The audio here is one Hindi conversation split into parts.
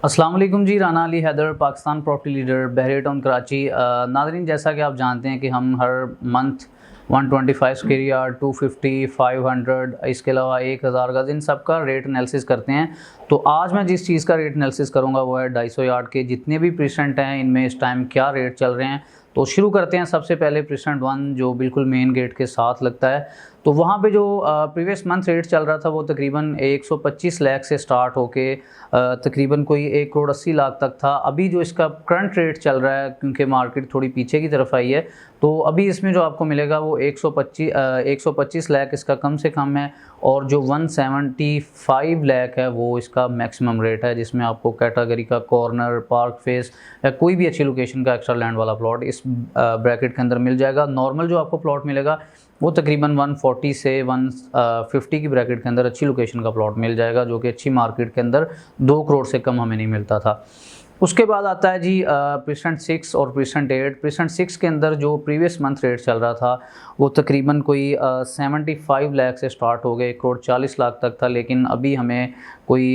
अस्सलाम वालेकुम जी। राना अली हैदर, पाकिस्तान प्रॉपर्टी लीडर, बहरिया टाउन कराची। नाज़रीन, जैसा कि आप जानते हैं कि हम हर मंथ 125 स्क्वायर यार्ड, 250, 500, इसके अलावा 1000 गज, इन सब का रेट एनालिसिस करते हैं। तो आज मैं जिस चीज़ का रेट एनालिसिस करूंगा वो है 250 यार्ड के जितने भी प्रीसेंट हैं, इनमें इस टाइम क्या रेट चल रहे हैं। तो शुरू करते हैं। सबसे पहले प्रीसेंट 1 जो बिल्कुल मेन गेट के साथ लगता है, तो वहाँ पे जो प्रीवियस मंथ रेट चल रहा था वो तकरीबन 125 लाख से स्टार्ट होके तकरीबन कोई 1 करोड़ 80 लाख तक था। अभी जो इसका करंट रेट चल रहा है, क्योंकि मार्केट थोड़ी पीछे की तरफ आई है, तो अभी इसमें जो आपको मिलेगा वो 125 लाख इसका कम से कम है, और जो 175 लाख है वो इसका मैक्सिमम रेट है, जिसमें आपको कैटेगरी का कॉर्नर, पार्क फेस या कोई भी अच्छी लोकेशन का एक्स्ट्रा लैंड वाला प्लॉट इस ब्रैकेट के अंदर मिल जाएगा। नॉर्मल जो आपको प्लॉट मिलेगा वो तकरीबन 140 से 150 की ब्रैकेट के अंदर अच्छी लोकेशन का प्लॉट मिल जाएगा, जो कि अच्छी मार्केट के अंदर 2 करोड़ से कम हमें नहीं मिलता था। उसके बाद आता है जी प्रीसेंट 6 और प्रीसेंट 8। प्रीसेंट 6 के अंदर जो प्रीवियस मंथ रेट चल रहा था वो तकरीबन कोई 75 लाख से स्टार्ट हो गए 1 करोड़ 40 लाख तक था, लेकिन अभी हमें कोई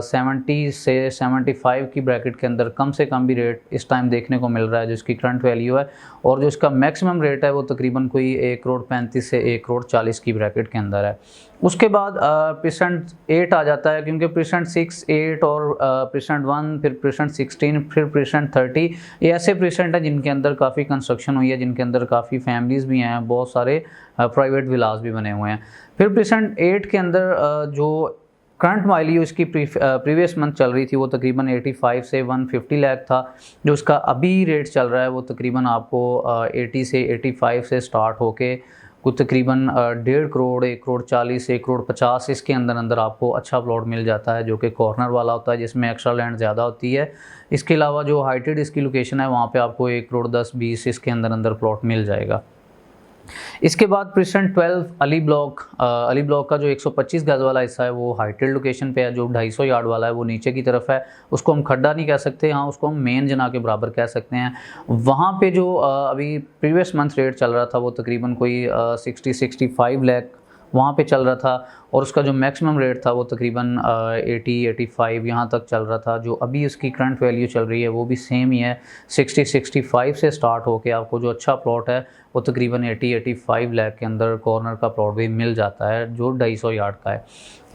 70 से 75 की ब्रैकेट के अंदर कम से कम भी रेट इस टाइम देखने को मिल रहा है, जो इसकी करंट वैल्यू है। और जो इसका मैक्सिमम रेट है वो तकरीबन कोई 1 करोड़ 35 से 1 करोड़ 40 की ब्रैकेट के अंदर है। उसके बाद प्रीसेंट 8 आ जाता है, क्योंकि प्रीसेंट 6, 8 और प्रीसेंट 1, फिर प्रीसेंट 16, फिर प्रीसेंट 30, ये ऐसे प्रीसेंट हैं जिनके अंदर काफ़ी कंस्ट्रक्शन हुई है, जिनके अंदर काफ़ी फैमिलीज़ भी हैं, बहुत सारे प्राइवेट विलास भी बने हुए हैं। फिर प्रीसेंट 8 के अंदर जो करंट वैल्यू इसकी प्रीवियस मंथ चल रही थी वो तकरीबन 85 से 150 लाख था। जो इसका अभी रेट चल रहा है वो तकरीबन आपको 80 से 85 से स्टार्ट होके कुछ तकरीबन 1.5 करोड़, 1 करोड़ 40, 1 करोड़ 50 इसके अंदर अंदर आपको अच्छा प्लॉट मिल जाता है, जो कि कॉर्नर वाला होता है, जिसमें एक्स्ट्रा लैंड ज़्यादा होती है। इसके अलावा जो हाइटेड इसकी लोकेशन है वहाँ पे आपको 1 करोड़ 10, 20 इसके अंदर अंदर प्लॉट मिल जाएगा। इसके बाद प्रीसेंट 12 अली ब्लॉक का जो 125 गज वाला हिस्सा है वो हाइटेड लोकेशन पे है। जो 250 यार्ड वाला है वो नीचे की तरफ है, उसको हम खड्डा नहीं कह सकते, हाँ उसको हम मेन जना के बराबर कह सकते हैं। वहाँ पे जो अभी प्रीवियस मंथ रेट चल रहा था वो तकरीबन कोई 60-65 लाख वहाँ पे चल रहा था, और उसका जो मैक्सिमम रेट था वो तकरीबन 80-85 यहाँ तक चल रहा था। जो अभी उसकी करंट वैल्यू चल रही है वो भी सेम ही है, 60-65 से स्टार्ट होके आपको जो अच्छा प्लॉट है वो तकरीबन 80-85 लाख के अंदर कॉर्नर का प्लॉट भी मिल जाता है, जो 250 यार्ड का है।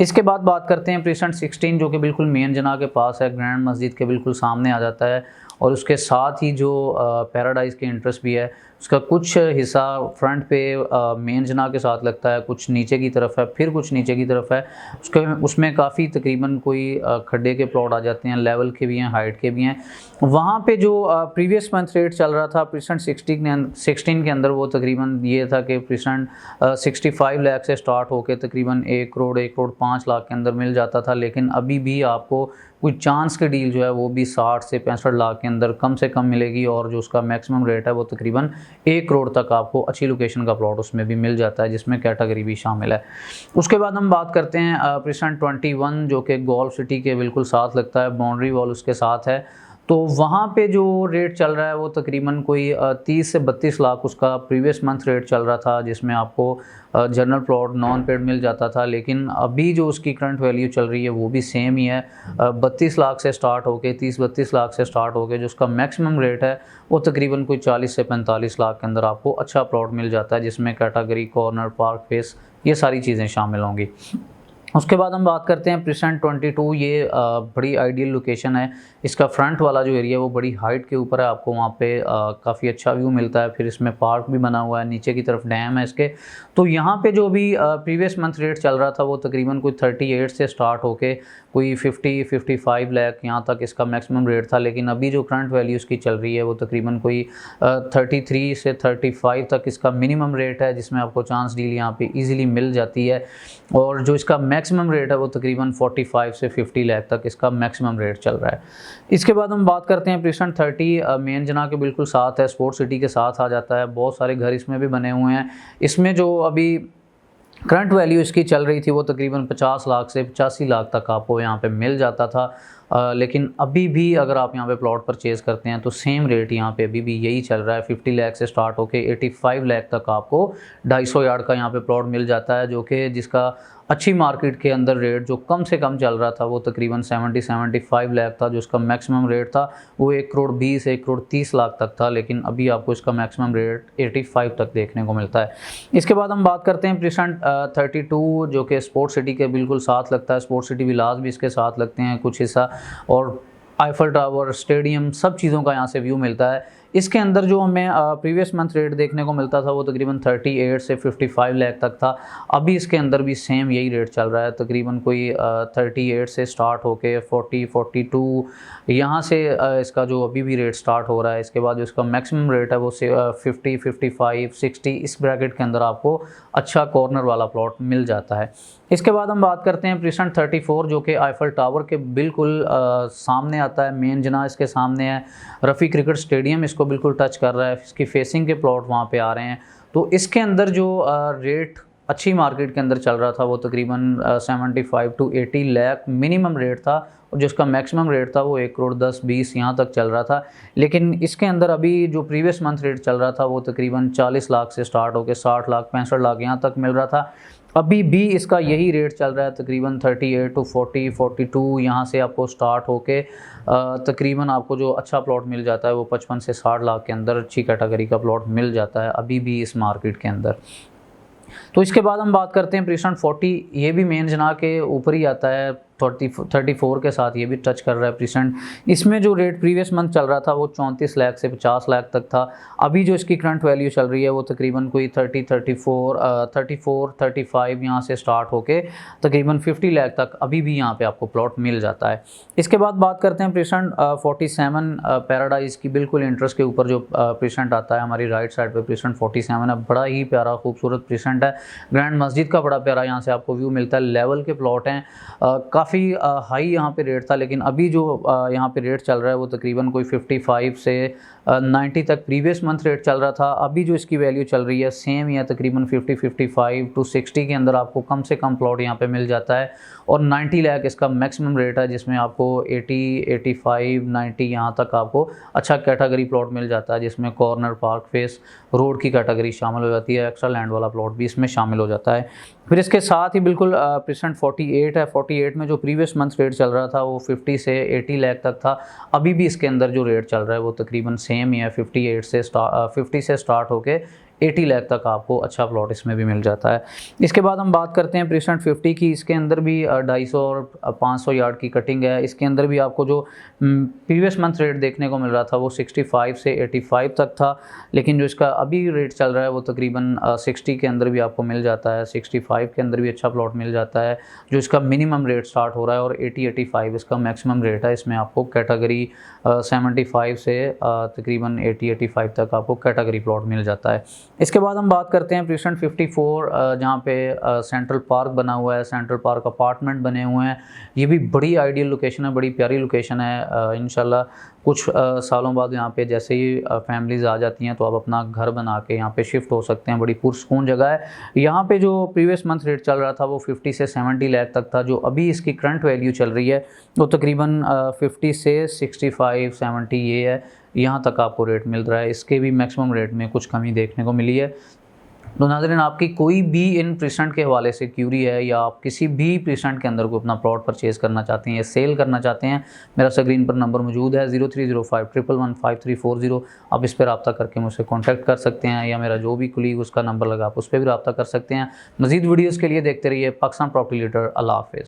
इसके बाद बात करते हैं प्रीसेंट 16, जो कि बिल्कुल मेन जना के पास है, ग्रैंड मस्जिद के बिल्कुल सामने आ जाता है, और उसके साथ ही जो पैराडाइज के इंटरेस्ट भी है, उसका कुछ हिस्सा फ्रंट पे मेन जना के साथ लगता है, कुछ नीचे की तरफ है, फिर कुछ नीचे की तरफ है। उसमें काफ़ी तकरीबन कोई खड्डे के प्लॉट आ जाते हैं, लेवल के भी हैं, हाइट के भी हैं। वहाँ पे जो प्रीवियस मंथ रेट चल रहा था प्रीसेंट 16 के अंदर वो तकरीबन ये था कि प्रीसेंट 65 लाख से स्टार्ट होकर तकरीबन 1 करोड़ 1 करोड़ 5 लाख के अंदर मिल जाता था, लेकिन अभी भी आपको कोई चांस की डील जो है वो भी 60 से 65 लाख के अंदर कम से कम मिलेगी, और जो उसका मैक्सिमम रेट है वो तकरीबन 1 करोड़ तक आपको अच्छी लोकेशन का प्लॉट उसमें भी मिल जाता है, जिसमें कैटेगरी भी शामिल है। उसके बाद हम बात करते हैं प्रीसेंट 21, जो कि गोल्फ सिटी के बिल्कुल साथ लगता है, बाउंड्री वॉल उसके साथ है। तो वहाँ पे जो रेट चल रहा है वो तकरीबन कोई 30 से 32 लाख उसका प्रीवियस मंथ रेट चल रहा था, जिसमें आपको जनरल प्लॉट नॉन पेड मिल जाता था, लेकिन अभी जो उसकी करंट वैल्यू चल रही है वो भी सेम ही है, 32 लाख से स्टार्ट होके 30-32 लाख से स्टार्ट होके जो उसका मैक्सिमम रेट है वो तकरीबन कोई 40 से 45 लाख के अंदर आपको अच्छा प्लॉट मिल जाता है, जिसमें कैटेगरी, कॉर्नर, पार्क फेस, ये सारी चीज़ें शामिल होंगी। उसके बाद हम बात करते हैं प्रीसेंट 22। ये बड़ी आइडियल लोकेशन है, इसका फ्रंट वाला जो एरिया है वो बड़ी हाइट के ऊपर है, आपको वहाँ पे काफ़ी अच्छा व्यू मिलता है। फिर इसमें पार्क भी बना हुआ है, नीचे की तरफ डैम है इसके। तो यहाँ पे जो भी प्रीवियस मंथ रेट चल रहा था वो तकरीबन कोई 38 से स्टार्ट होके कोई 50-55 लाख यहाँ तक इसका मैक्सिमम रेट था, लेकिन अभी जो करंट वैल्यू इसकी चल रही है वो तकरीबन कोई 33 से 35 तक इसका मिनिमम रेट है, जिसमें आपको चांस डील यहाँ पे ईजिली मिल जाती है। और जो इसका मैक्सिमम रेट है वो तकरीबन 45 से 50 लाख तक इसका मैक्सिमम रेट चल रहा है। इसके बाद हम बात करते हैं प्रीसेंट 30, मेन जना के बिल्कुल साथ है, स्पोर्ट सिटी के साथ आ जाता है, बहुत सारे घर इसमें भी बने हुए हैं। इसमें जो अभी करंट वैल्यू इसकी चल रही थी वो तकरीबन 50 लाख से 85 लाख तक आपको यहाँ पे मिल जाता था। लेकिन अभी भी अगर आप यहाँ पे प्लॉट परचेज़ करते हैं तो सेम रेट यहाँ पे अभी भी यही चल रहा है। 50 लाख से स्टार्ट होके 85 लाख तक आपको 250 यार्ड का यहाँ पे प्लॉट मिल जाता है, जो कि जिसका अच्छी मार्केट के अंदर रेट जो कम से कम चल रहा था वो तकरीबन 70-75 लाख था। जो इसका मैक्सिमम रेट था वो 1 करोड़ 20 1 करोड़ 30 लाख तक था, लेकिन अभी आपको इसका मैक्सिमम रेट 85 तक देखने को मिलता है। इसके बाद हम बात करते हैं प्रीसेंट 32 जो कि स्पोर्ट्स सिटी के बिल्कुल साथ लगता है। स्पोर्ट्स सिटी विलास भी इसके साथ लगते हैं कुछ हिस्सा, और आईफल टावर, स्टेडियम, सब चीज़ों का यहाँ से व्यू मिलता है। इसके अंदर जो हमें प्रीवियस मंथ रेट देखने को मिलता था वो तकरीबन 38 से 55 लाख तक था। अभी इसके अंदर भी सेम यही रेट चल रहा है, तकरीबन कोई 38 से स्टार्ट होके 40 42 यहाँ से इसका जो अभी भी रेट स्टार्ट हो रहा है। इसके बाद जो इसका मैक्सिमम रेट है वो 50 55 60 इस ब्रैकेट के अंदर आपको अच्छा कॉर्नर वाला प्लॉट मिल जाता है। इसके बाद हम बात करते हैं प्रीसेंट 34 जो कि आईफल टावर के बिल्कुल सामने आता है। मेन जना इसके सामने है। रफ़ी क्रिकेट स्टेडियम इसको बिल्कुल टच कर रहा है। इसकी फेसिंग के प्लॉट वहाँ पे आ रहे हैं। तो इसके अंदर जो रेट अच्छी मार्केट के अंदर चल रहा था वो तकरीबन 75 to 80 लाख मिनिमम रेट था, और जिसका मैक्सिमम रेट था वो 1 करोड़ 10 20 यहाँ तक चल रहा था। लेकिन इसके अंदर अभी जो प्रीवियस मंथ रेट चल रहा था वो तकरीबन 40 लाख से स्टार्ट होकर 60 लाख 65 लाख यहाँ तक मिल रहा था। अभी भी इसका यही रेट चल रहा है, तकरीबन 38 to 40 42 यहाँ से आपको स्टार्ट होके तकरीबन आपको जो अच्छा प्लॉट मिल जाता है वो 55 से 60 लाख के अंदर अच्छी कैटेगरी का प्लॉट मिल जाता है अभी भी इस मार्केट के अंदर। तो इसके बाद हम बात करते हैं प्रीसेंट 40, ये भी मेन जना के ऊपर ही आता है। 34 के साथ ये भी टच कर रहा है प्रीसेंट। इसमें जो रेट प्रीवियस मंथ चल रहा था वो 34 लाख से 50 लाख तक था। अभी जो इसकी करंट वैल्यू चल रही है वो तकरीबन कोई 34 35 यहाँ से स्टार्ट होके तकरीबन 50 लाख तक अभी भी यहाँ पे आपको प्लॉट मिल जाता है। इसके बाद बात करते हैं प्रीसेंट 47 पैराडाइज की बिल्कुल इंटरेस्ट के ऊपर जो प्रीसेंट आता है हमारी राइट साइड पे प्रीसेंट 47 है। बड़ा ही प्यारा खूबसूरत प्रीसेंट है। ग्रैंड मस्जिद का बड़ा प्यारा यहाँ से आपको व्यू मिलता है। लेवल के प्लॉट हैं, काफ़ी हाई यहाँ पे रेट था, लेकिन अभी जो यहाँ पे रेट चल रहा है वो तकरीबन कोई 55 से 90 तक प्रीवियस मंथ रेट चल रहा था। अभी जो इसकी वैल्यू चल रही है सेम या तकरीबन 55 to 60 के अंदर आपको कम से कम प्लॉट यहाँ पे मिल जाता है, और 90 लाख इसका मैक्सिमम रेट है, जिसमें आपको 80 85 90 यहाँ तक आपको अच्छा कैटेगरी प्लॉट मिल जाता है, जिसमें कॉर्नर, पार्क फेस, रोड की कैटेगरी शामिल हो जाती है। एक्स्ट्रा लैंड वाला प्लॉट भी इसमें शामिल हो जाता है। फिर इसके साथ ही बिल्कुल प्रीसेंट 48 है। 48 में जो प्रीवियस मंथ रेट चल रहा था वो 50 से 80 लाख तक था। अभी भी इसके अंदर जो रेट चल रहा है वो तकरीबन सेम ही है। 50 से स्टार्ट होके 80 लाख तक आपको अच्छा प्लॉट इसमें भी मिल जाता है। इसके बाद हम बात करते हैं प्रीसेंट 50 की। इसके अंदर भी 250 और 500 यार्ड की कटिंग है। इसके अंदर भी आपको जो प्रीवियस मंथ रेट देखने को मिल रहा था वो 65 से 85 तक था, लेकिन जो इसका अभी रेट चल रहा है वो तकरीबन 60 के अंदर भी आपको मिल जाता है। 65 के अंदर भी अच्छा प्लॉट मिल जाता है, जो इसका मिनिमम रेट स्टार्ट हो रहा है, और 80-85 इसका मैक्सिमम रेट है। इसमें आपको कैटेगरी 75 से तकरीबन 80-85 तक आपको कैटेगरी प्लॉट मिल जाता है। इसके बाद हम बात करते हैं प्रीसेंट 54 जहाँ पे सेंट्रल पार्क बना हुआ है। सेंट्रल पार्क अपार्टमेंट बने हुए हैं। ये भी बड़ी आइडियल लोकेशन है, बड़ी प्यारी लोकेशन है। इंशाल्लाह कुछ सालों बाद यहाँ पे जैसे ही फैमिलीज़ आ जाती हैं तो आप अपना घर बना के यहाँ पे शिफ्ट हो सकते हैं। बड़ी पुरसकून जगह है। यहाँ पे जो प्रीवियस मंथ रेट चल रहा था वो 50 से 70 लाख तक था। जो अभी इसकी करंट वैल्यू चल रही है वो तकरीबन 50 से 65 70 ये है, यहाँ तक आपको रेट मिल रहा है। इसके भी मैक्सिमम रेट में कुछ कमी देखने को मिली है। तो नाज़रीन, आपकी कोई भी इन प्रीसेंट के हवाले से क्यूरी है या आप किसी भी प्रीसेंट के अंदर को अपना प्लॉट परचेज़ करना चाहते हैं या सेल करना चाहते हैं, मेरा स्क्रीन पर नंबर मौजूद है 0305115340। आप इस पर रब्ता करके मुझसे कॉन्टैक्ट कर सकते हैं, या मेरा जो भी कुलीग उसका नंबर लगा आप उस पर भी रब्ता कर सकते हैं। मज़ीद वीडियोज़ के लिए देखते रहिए पाकिस्तान प्रॉपर्टी लीडर। अल्लाह हाफ़िज़।